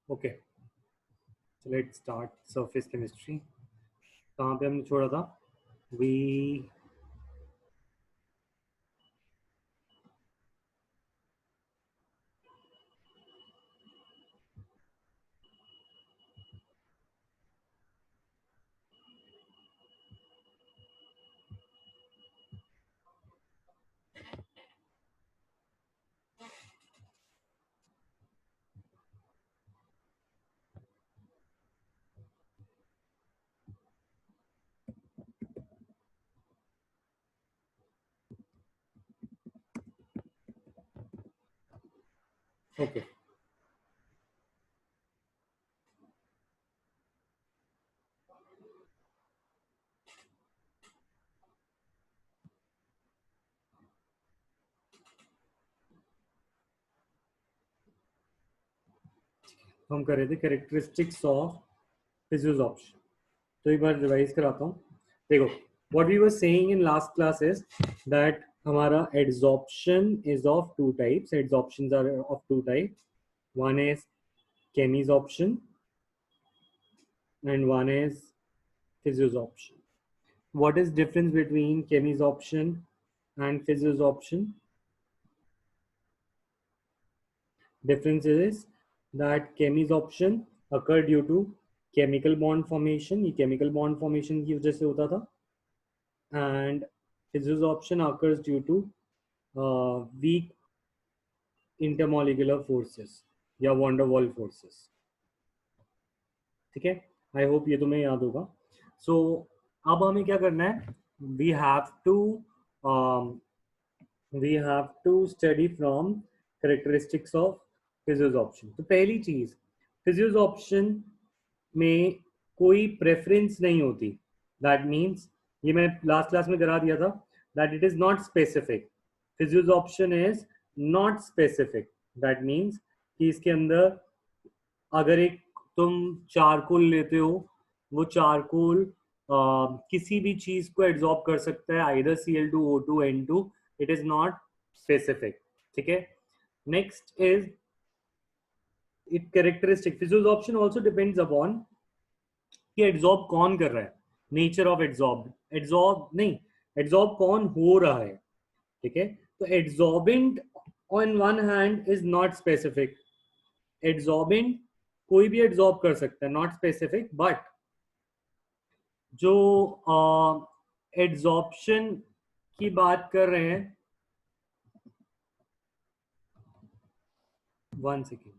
Okay, let's start surface chemistry. कहाँ पे हमने छोड़ा था? वी ओके, हम कर रहे थे कैरेक्टरिस्टिक्स ऑफ फिजियोसॉप्शन। तो एक बार रिवाइज कराता हूँ। देखो, what we were saying in last class is that हमारा adsorption is of two types. Adsorptions are of two type. One is chemisoption and one is physiosoption. What is difference between chemisoption and physiosoption? Difference is that chemisoption occur due to chemical bond formation, ये chemical bond formation की वजह से होता था, and physiosoption occurs due to weak intermolecular forces या von डर wall forces. ठीक है, आई होप ये तुम्हें याद होगा। सो अब हमें क्या करना है? We have to we have to study from characteristics of physiosoption। तो पहली चीज, physiosoption में कोई प्रेफरेंस नहीं होती। दैट मीन्स, ये मैं लास्ट क्लास में करा दिया था, that it is not specific. physiosoption is not specific. That means कि इसके अंदर अगर एक तुम चारकोल लेते हो, वो चारकोल किसी भी चीज को एब्जॉर्ब कर सकता है, either Cl2O2 N2। It is not specific. ठीक है, next is it characteristic. Physisorption also depends upon कि एब्जॉर्ब कौन कर रहा है, नेचर ऑफ एब्जॉर्ब। एब्जॉर्ब नहीं, एब्जॉर्ब कौन हो रहा है। ठीक है, तो absorbent on one hand is not specific. Absorbent कोई भी एब्जॉर्ब कर सकता है, नॉट स्पेसिफिक। बट जो एब्जॉर्प्शन की बात कर रहे हैं, वन सेकेंड,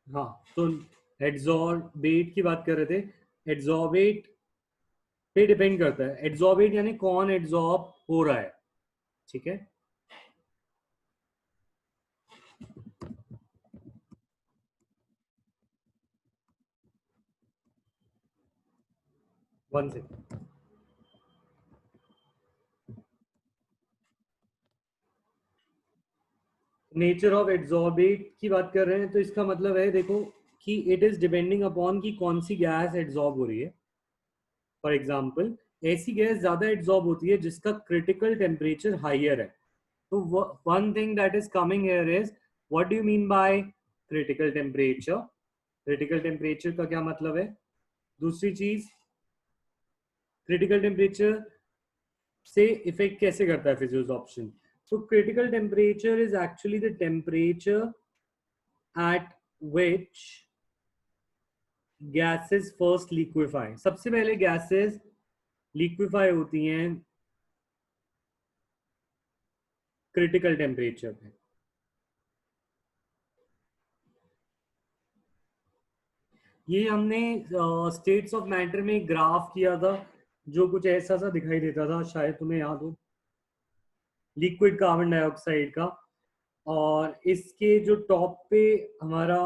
हाँ, तो एड्सॉर्बेट की बात कर रहे थे। एड्सॉर्बेट पे डिपेंड करता है। एड्सॉर्बेट यानी कौन एड्सॉर्ब हो रहा है। ठीक है, one second. Nature of adsorbate की बात कर रहे हैं, तो इसका मतलब है, देखो, कि इट इज डिपेंडिंग अपॉन कि कौन सी गैस एड्सॉर्ब हो रही है। फॉर एग्जाम्पल, ऐसी गैस ज्यादा एड्सॉर्ब होती है जिसका क्रिटिकल टेम्परेचर हाइयर है। तो one thing that is coming here is, what do you mean by critical temperature? Critical temperature का क्या मतलब है? दूसरी चीज, क्रिटिकल टेम्परेचर से इफेक्ट कैसे करता है फिजियोसॉप्शन? तो critical temperature is actually the temperature at which gases first liquefy। सबसे पहले गैसेस लिक्विफाई होती हैं क्रिटिकल टेम्परेचर पे। ये हमने स्टेट्स ऑफ मैटर में ग्राफ किया था, जो कुछ ऐसा सा दिखाई देता था, शायद तुम्हें याद हो, लिक्विड कार्बन डाइऑक्साइड का। और इसके जो टॉप पे हमारा,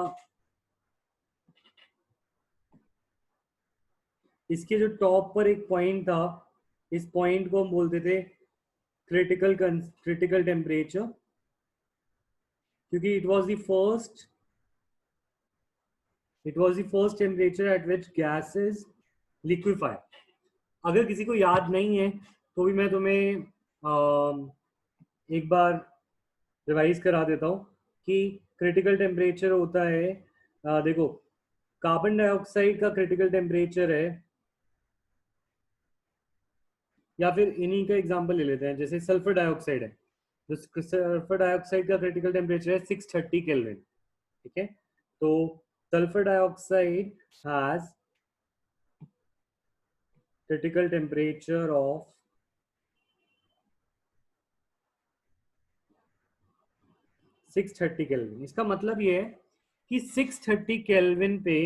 इसके जो टॉप पर एक पॉइंट था, इस पॉइंट को हम बोलते थे क्रिटिकल टेम्परेचर, क्योंकि it was the first temperature at which gases liquefy. अगर किसी को याद नहीं है तो भी मैं तुम्हें एक बार रिवाइज करा देता हूँ कि क्रिटिकल टेम्परेचर होता है, देखो कार्बन डाइऑक्साइड का क्रिटिकल टेम्परेचर है, या फिर इन्हीं का एग्जांपल ले लेते हैं, जैसे सल्फर डाइऑक्साइड है, तो सल्फर डाइऑक्साइड का क्रिटिकल टेम्परेचर है 630 केल्विन, ठीक है। तो sulphur dioxide has critical temperature of 630 kelvin. इसका मतलब ये है कि 630 केल्विन पे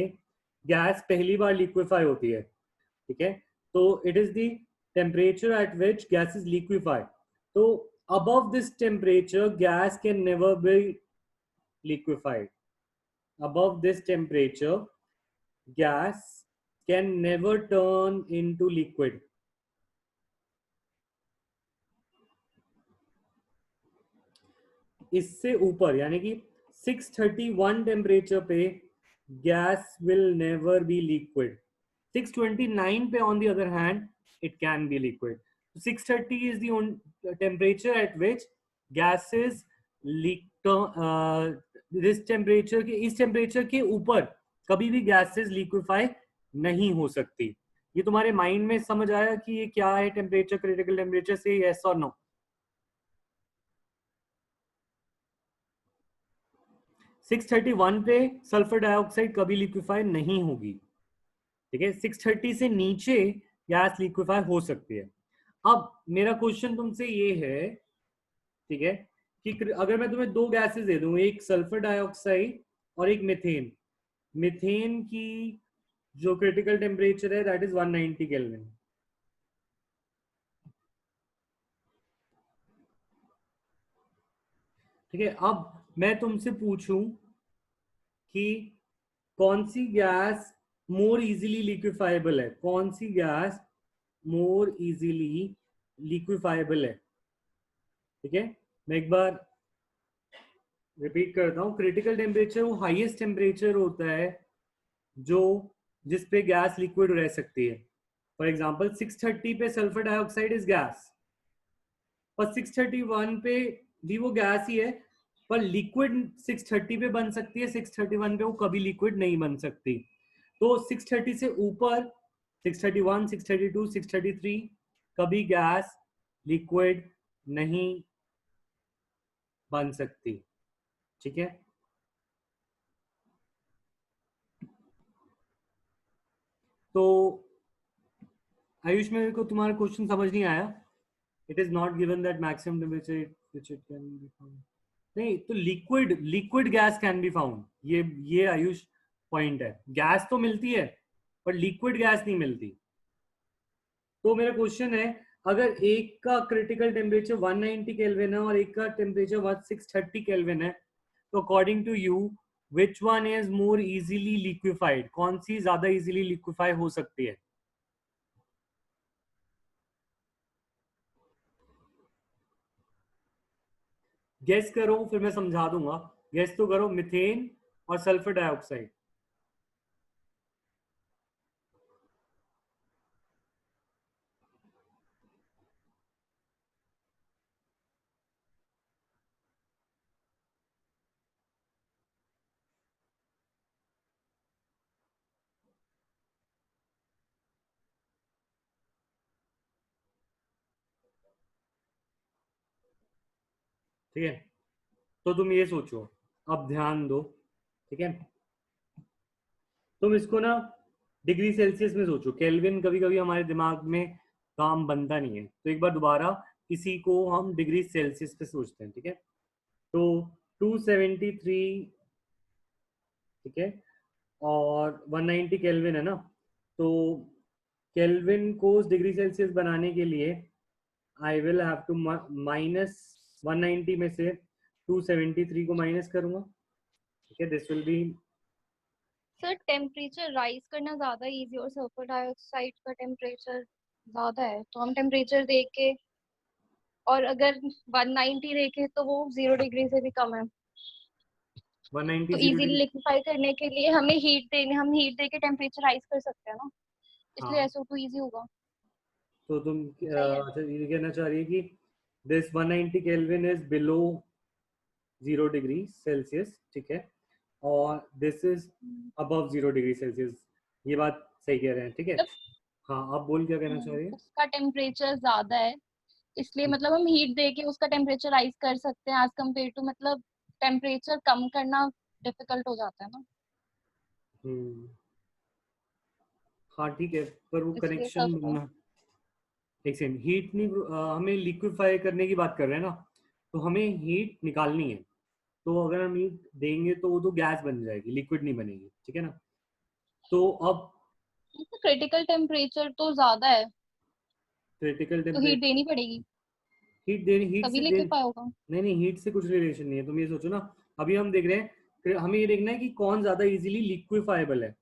गैस पहली बार लिक्विफाई होती है, ठीक है। तो it is the temperature at which gas is liquefy. तो above this temperature gas can never be liquefied. Above this temperature gas can never turn into liquid. इससे ऊपर यानी कि 631 टेम्परेचर पे gas will never be liquid. 629 पे on the other hand it can be liquid. 630 is the temperature at which gases इस temperature के ऊपर कभी भी गैसेस लिक्विफाई नहीं हो सकती। ये तुम्हारे माइंड में समझ आया कि ये क्या है टेम्परेचर, क्रिटिकल टेम्परेचर से यस और नो? 631 पे सल्फर डाइऑक्साइड कभी लिक्विफाई नहीं होगी, ठीक है। 630 से नीचे गैस लिक्विफाई हो सकती है। अब मेरा क्वेश्चन तुमसे ये है, ठीक है, कि अगर मैं तुम्हें दो गैसेस दे दूं, एक सल्फर डाइऑक्साइड और एक मीथेन, मीथेन की जो क्रिटिकल टेम्परेचर है दैट इज 190 केल्विन, ठीक है। अब मैं तुमसे पूछूं कि कौन सी गैस मोर इजीली लिक्विफाइबल है, कौन सी गैस मोर इजीली लिक्विफाइबल है, ठीक है। मैं एक बार रिपीट करता हूँ, क्रिटिकल टेम्परेचर वो हाईएस्ट टेम्परेचर होता है जो जिस पे गैस लिक्विड रह सकती है। फॉर एग्जांपल 630 पे सल्फर डाइऑक्साइड इज गैस, और 631 पे भी वो गैस ही है, पर लिक्विड 630 पे बन सकती है, 631 पे वो कभी लिक्विड नहीं बन सकती। तो 630 से ऊपर 631, 632, 633 कभी गैस लिक्विड नहीं बन सकती, ठीक है। तो आयुष, मेरे को तुम्हारा क्वेश्चन समझ नहीं आया। It is not given that maximum temperature which it can be found. नहीं, तो liquid gas can be found, ये आयुष पॉइंट है। गैस तो मिलती है पर लिक्विड गैस नहीं मिलती। तो मेरा क्वेश्चन है, अगर एक का क्रिटिकल टेम्परेचर 190 केल्विन है और एक का टेम्परेचर 630 केल्विन है, तो according to you which one is more easily liquefied, कौन सी ज्यादा इजीली लिक्विफाई हो सकती है? गेस करो, फिर मैं समझा दूंगा। गेस तो करो, मिथेन और सल्फर डाइऑक्साइड। ठीक है, तो तुम ये सोचो, अब ध्यान दो, ठीक है। तुम इसको ना डिग्री सेल्सियस में सोचो, केल्विन कभी कभी हमारे दिमाग में काम बनता नहीं है, तो एक बार दोबारा इसी को हम डिग्री सेल्सियस पे सोचते हैं, ठीक है। तो 273, ठीक है, और 190 केल्विन है ना, तो केल्विन को डिग्री सेल्सियस बनाने के लिए I will have to minus 190 में से 273 को माइनस करूंगा, ठीक है। This will be, sir temperature rise करना ज्यादा इजी और सल्फर डाइऑक्साइड का टेम्परेचर ज्यादा है तो हम टेम्परेचर देख के, और अगर 190 देखे तो वो 0 डिग्री से भी कम है। 190 तो 0 इजीली डिग्री। लिक्विफाई करने के लिए हम हीट दे के टेम्परेचर राइज कर सकते हैं ना, इसलिए हाँ, SO2 इजी होगा। तो तुम सही है। अच्छा ये कहना चाह रही है कि this 190 kelvin is below 0 degree Celsius, ठीक है, और this is above 0 degree Celsius. ये बात सही कह रहे हैं, ठीक है। मतलब हाँ, आप बोल क्या कहना चाह रही है? उसका टेम्परेचर ज्यादा है, इसलिए हम्म। मतलब हम हीट दे के उसका टेम्परेचर राइज कर सकते हैं एज कम्पेयर टू, मतलब टेम्परेचर कम करना डिफिकल्ट हो जाता है ना, हम्म, हाँ ठीक है, पर वो इसलिए कनेक्शन सब। ढूंढना। एक सेकंड, हीट नहीं, हमें लिक्विफाई करने की बात कर रहे हैं ना, तो हमें हीट निकालनी है। तो अगर हम हीट देंगे तो वो तो गैस बन जाएगी, लिक्विड नहीं बनेगी, ठीक है ना। तो अब क्रिटिकल टेम्परेचर तो ज्यादा है, क्रिटिकल तो हीट टेम्परेचर, देनी पड़ेगी हीट देनी, हीट तभी से दे, लिक्विफाई होगा। नहीं नहीं, हीट से कुछ रिलेशन नहीं है, तुम ये सोचो ना। अभी हम देख रहे हैं, फिर हमें ये देखना है कि कौन ज्यादा इजीली लिक्विफाइबल है।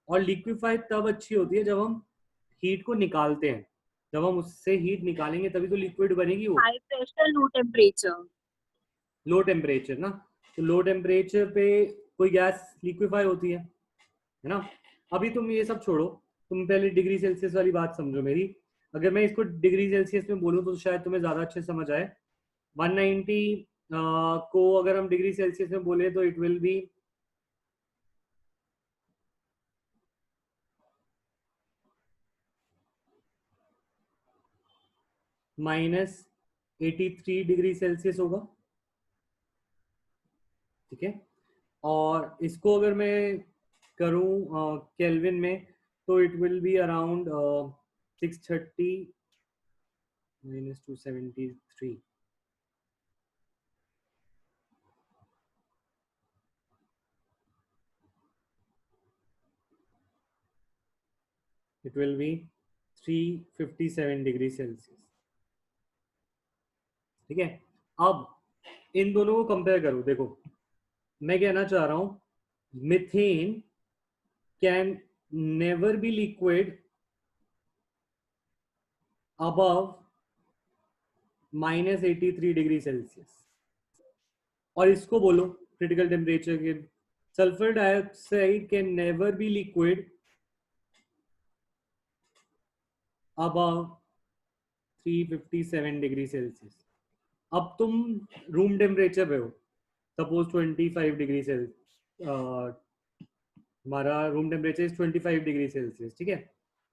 और लिक्विफाई तब अच्छी होती है जब हम हीट को निकालते हैं। जब हम उससे हीट निकालेंगे तभी तो लिक्विड बनेगी वो। High pressure low temperature. Low temperature ना, तो लो टेम्परेचर पे कोई गैस लिक्विफाई होती है ना। अभी तुम ये सब छोड़ो, तुम पहले डिग्री सेल्सियस वाली बात समझो मेरी। अगर मैं इसको डिग्री सेल्सियस में बोलूँ तो शायद तुम्हें ज्यादा अच्छे से समझ आए। 190 को अगर हम डिग्री सेल्सियस में बोले तो it will be -83 degree Celsius होगा, ठीक है। और इसको अगर मैं करूं केल्विन में, तो it will be around 630 -273। It will be 357 degree Celsius, ठीक है। अब इन दोनों को कंपेयर करो, देखो मैं कहना चाह रहा हूं methane can never be liquid above -83 degree Celsius. और इसको बोलो क्रिटिकल टेम्परेचर के, sulphur dioxide can never be liquid above 357 degree Celsius. अब तुम रूम टेम्परेचर पे हो, सपोज 25 डिग्री सेल्सियस, हमारा room temperature is 25 degree Celsius, ठीक है।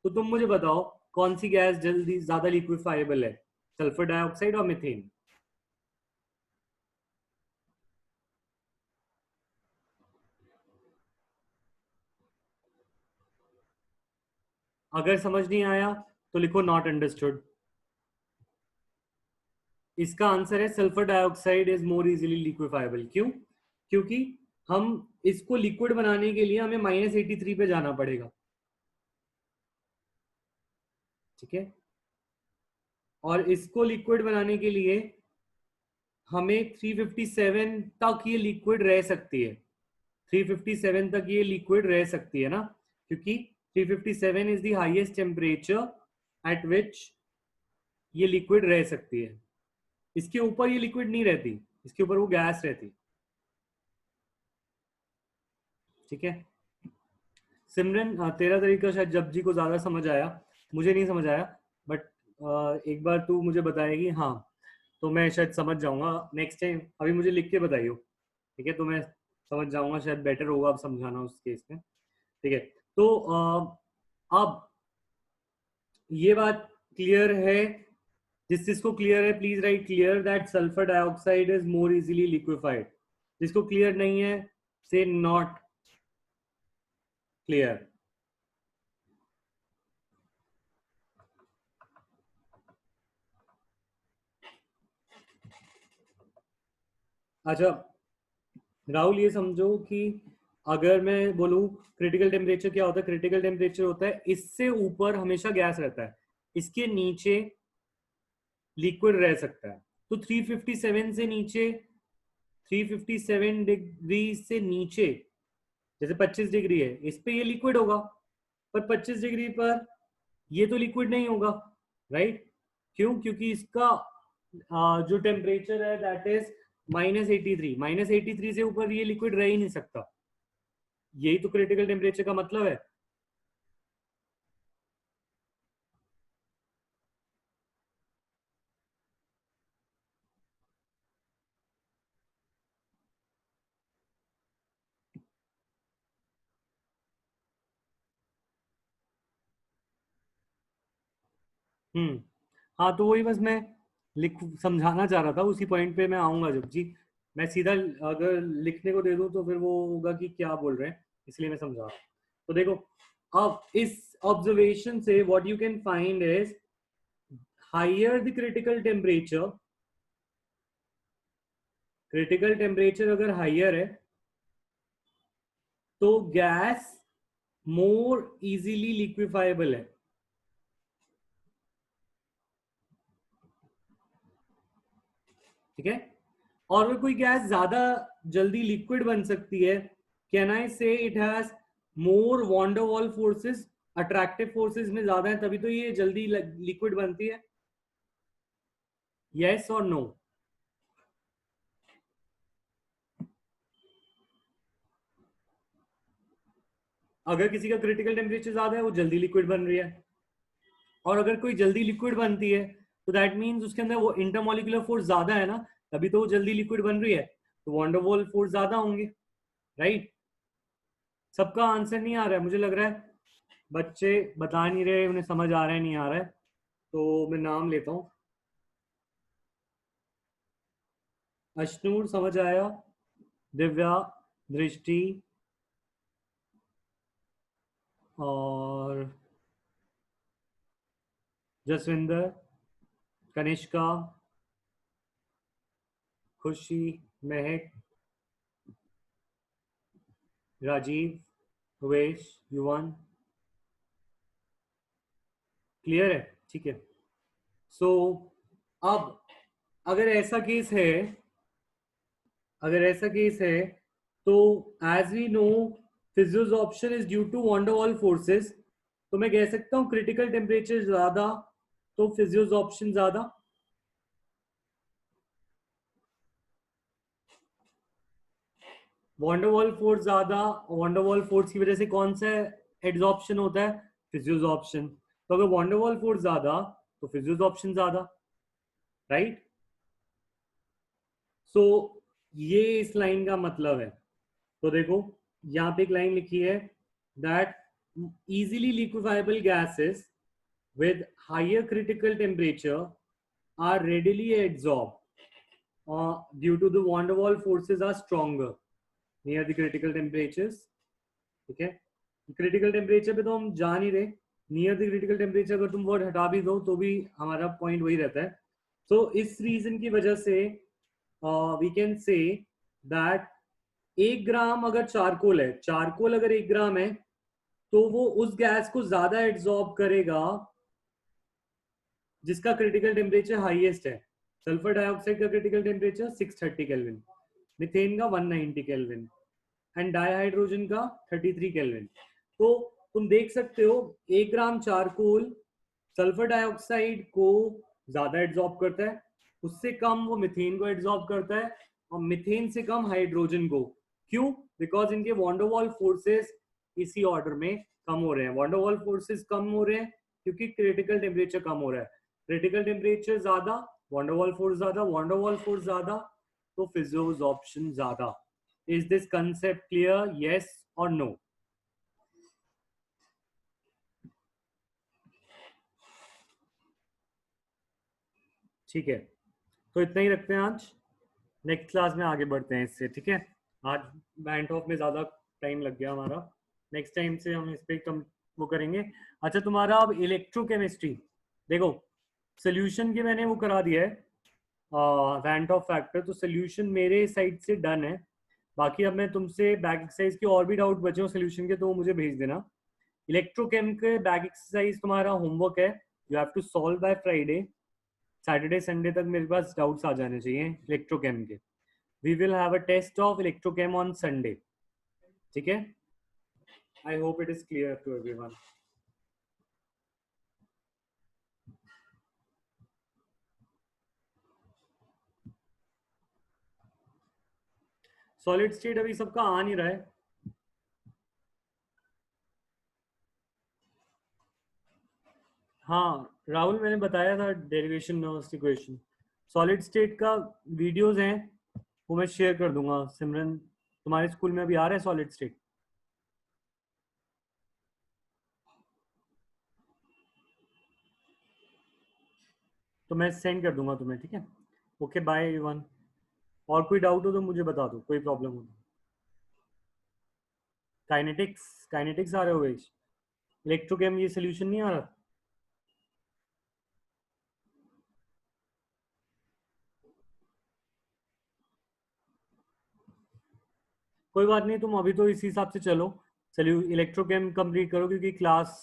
तो तुम मुझे बताओ कौन सी गैस जल्दी ज्यादा लिक्विफाइबल है, सल्फर डाइऑक्साइड और मीथेन? अगर समझ नहीं आया तो लिखो नॉट अंडरस्टूड। इसका आंसर है sulphur dioxide is more easily liquefiable. क्यों? क्योंकि हम इसको लिक्विड बनाने के लिए हमें -83 पे जाना पड़ेगा, ठीक है। और इसको लिक्विड बनाने के लिए हमें 357 तक ये लिक्विड रह सकती है, 357 तक ये लिक्विड रह सकती है ना, क्योंकि 357 is the highest temperature at विच ये लिक्विड रह सकती है। इसके ऊपर ये लिक्विड नहीं रहती, इसके ऊपर वो गैस रहती, ठीक है। सिमरन तेरा तरीका शायद जपजी को ज्यादा समझ आया, मुझे नहीं समझ आया। बट एक बार तू मुझे बताएगी, हाँ, तो मैं शायद समझ जाऊंगा नेक्स्ट टाइम। अभी मुझे लिख के बताइयो, ठीक है, तो मैं समझ जाऊंगा, शायद बेटर होगा अब समझाना उस केस में, ठीक है। तो अब ये बात क्लियर है? जिस जिसको क्लियर है please right clear that sulphur dioxide is more easily liquefied. जिसको क्लियर नहीं है से नॉट क्लियर। अच्छा राहुल, ये समझो कि अगर मैं बोलूं क्रिटिकल टेम्परेचर क्या होता है, क्रिटिकल टेम्परेचर होता है इससे ऊपर हमेशा गैस रहता है, इसके नीचे लिक्विड रह सकता है। तो 357 से नीचे, 357 डिग्री से नीचे, जैसे 25 डिग्री है, इस पे ये लिक्विड होगा। पर 25 डिग्री पर ये तो लिक्विड नहीं होगा, राइट? क्यों? क्योंकि इसका जो टेम्परेचर है दैट इज -83। -83 से ऊपर ये लिक्विड रह ही नहीं सकता। यही तो क्रिटिकल टेम्परेचर का मतलब है। हाँ, तो वही बस मैं लिख समझाना चाह रहा था, उसी पॉइंट पे मैं आऊंगा जब जी। मैं सीधा अगर लिखने को दे दूं तो फिर वो होगा कि क्या बोल रहे हैं, इसलिए मैं समझा रहा हूं। तो देखो, अब इस ऑब्जर्वेशन से what you can find is higher the critical temperature अगर हायर है तो गैस मोर इजीली लिक्विफाइबल है। ठीक है? और अगर कोई गैस ज्यादा जल्दी लिक्विड बन सकती है, कैन आई से it has more van der Waals forces, attractive forces में ज्यादा है तभी तो ये जल्दी लिक्विड बनती है। यस और नो? अगर किसी का क्रिटिकल टेम्परेचर ज्यादा है वो जल्दी लिक्विड बन रही है, और अगर कोई जल्दी लिक्विड बनती है तो दैट मीन्स उसके अंदर वो इंटरमोलिकुलर फोर्स ज्यादा है ना, तभी तो वो जल्दी लिक्विड बन रही है, तो वॉन्डरवॉल फोर्स ज्यादा होंगे। राइट? सबका आंसर नहीं आ रहा है मुझे लग रहा है, बच्चे बता नहीं रहे, उन्हें समझ आ रहा है नहीं आ रहा है। तो मैं नाम लेता हूँ। अशनूर समझ आया, दिव्या, दृष्टि, और जसविंदर, कनिष्का, खुशी, महक, राजीव, हुवेश, युवन। क्लियर है? ठीक है। सो अब अगर ऐसा केस है, अगर ऐसा केस है तो as we know physisorption is due to van der Waals forces, तो मैं कह सकता हूं क्रिटिकल टेम्परेचर ज्यादा तो फिजियोसॉर्प्शन ज्यादा। वॉन्डरवॉल फोर्स ज्यादा, वॉन्डरवॉल फोर्स की वजह से कौन सा एड्सॉर्प्शन होता है? फिजियोसॉर्प्शन। तो अगर वॉन्डरवॉल फोर्स ज्यादा तो फिजियोसॉर्प्शन ज्यादा। राइट? सो ये इस लाइन का मतलब है। तो देखो, यहाँ पे एक लाइन लिखी है that easily liquefiable gases with higher critical temperature are readily absorbed due to the van der Waals forces are stronger near the critical temperatures. ठीक है? क्रिटिकल टेम्परेचर पे तो हम जा नहीं रहे, नियर द क्रिटिकल टेम्परेचर अगर तुम वर्ड हटा भी दो तो भी हमारा पॉइंट वही रहता है। सो इस रीजन की वजह से वी कैन से दैट 1 ग्राम अगर चारकोल है, चारकोल अगर 1 ग्राम है तो वो उस गैस को ज्यादा एब्जॉर्ब करेगा जिसका क्रिटिकल टेम्परेचर हाईएस्ट है। सल्फर डाइऑक्साइड का क्रिटिकल टेम्परेचर 630 केल्विन, मीथेन का 190 केल्विन, एंड डाइहाइड्रोजन का 33 केल्विन। तो तुम देख सकते हो 1 ग्राम चारकोल सल्फर डाइऑक्साइड को ज्यादा एब्जॉर्ब करता है, उससे कम वो मीथेन को एब्जॉर्ब करता है, और मीथेन से कम हाइड्रोजन को। क्यों? बिकॉज इनके वॉन्डरवॉल फोर्सेस इसी ऑर्डर में कम हो रहे हैं। वॉन्डरवॉल फोर्सेस कम हो रहे हैं क्योंकि क्रिटिकल टेम्परेचर कम हो रहा है। क्रिटिकल टेम्परेचर ज्यादा, वॉन्डरवॉल फोर्स ज्यादा, वॉन्डरवॉल फोर्स ज्यादा तो फिजियोसॉर्प्शन ज्यादा। Is this concept clear? Yes और नो? ठीक है, तो इतना ही रखते हैं आज। नेक्स्ट क्लास में आगे बढ़ते हैं इससे। ठीक है? आज बैंड ऑफ में ज्यादा टाइम लग गया हमारा, नेक्स्ट टाइम से हम इस पे कम वो करेंगे। अच्छा, तुम्हारा अब इलेक्ट्रोकेमिस्ट्री देखो, सोल्यूशन के मैंने वो करा दिया है वैंट ऑफ फैक्टर, तो सोल्यूशन मेरे साइड से डन है। बाकी अब मैं तुमसे बैक एक्सरसाइज के और भी डाउट बचे हो सोल्यूशन के तो वो मुझे भेज देना। इलेक्ट्रोकेम के बैक एक्सरसाइज तुम्हारा होमवर्क है, you have to solve by Friday. Saturday Sunday तक मेरे पास डाउट्स आ जाने चाहिए इलेक्ट्रोकेम के। We will have a test of electrochem on Sunday. ठीक है? I hope it is clear to everyone. Solid state अभी सबका आ नहीं रहा है। हाँ राहुल, मैंने बताया था derivation nerves equation. Solid state का वीडियोस हैं, वो मैं शेयर कर दूंगा। सिमरन, तुम्हारे स्कूल में अभी आ रहा है सॉलिड स्टेट? तो मैं सेंड कर दूंगा तुम्हें, ठीक है? Okay bye everyone. और कोई डाउट हो तो मुझे बता दो, कोई प्रॉब्लम हो तो। काइनेटिक्स, काइनेटिक्स आ रहे हो वेश? इलेक्ट्रोकेम ये सोल्यूशन नहीं आ रहा? कोई बात नहीं, तुम अभी तो इसी हिसाब से चलो। चलिए इलेक्ट्रोकेम कंप्लीट करो, क्योंकि क्लास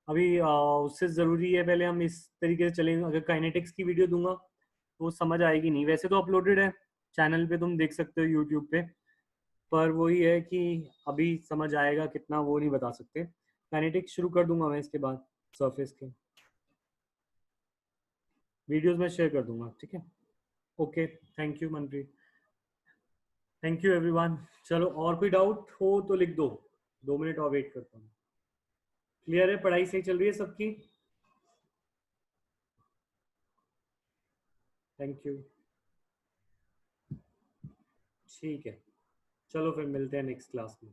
अभी उससे ज़रूरी है पहले हम इस तरीके से चलेंगे। अगर काइनेटिक्स की वीडियो दूंगा तो समझ आएगी नहीं। वैसे तो अपलोडेड है चैनल पे, तुम देख सकते हो यूट्यूब पे, पर वही है कि अभी समझ आएगा कितना वो नहीं बता सकते। काइनेटिक्स शुरू कर दूंगा मैं इसके बाद, सरफेस के वीडियोस मैं शेयर कर दूंगा, ठीक है? Okay, thank you Manpreet, thank you everyone. चलो और कोई डाउट हो तो लिख दो, 2 मिनट और वेट करता हूँ। क्लियर है? पढ़ाई सही चल रही है सबकी? Thank you. ठीक है, चलो फिर मिलते हैं नेक्स्ट क्लास में।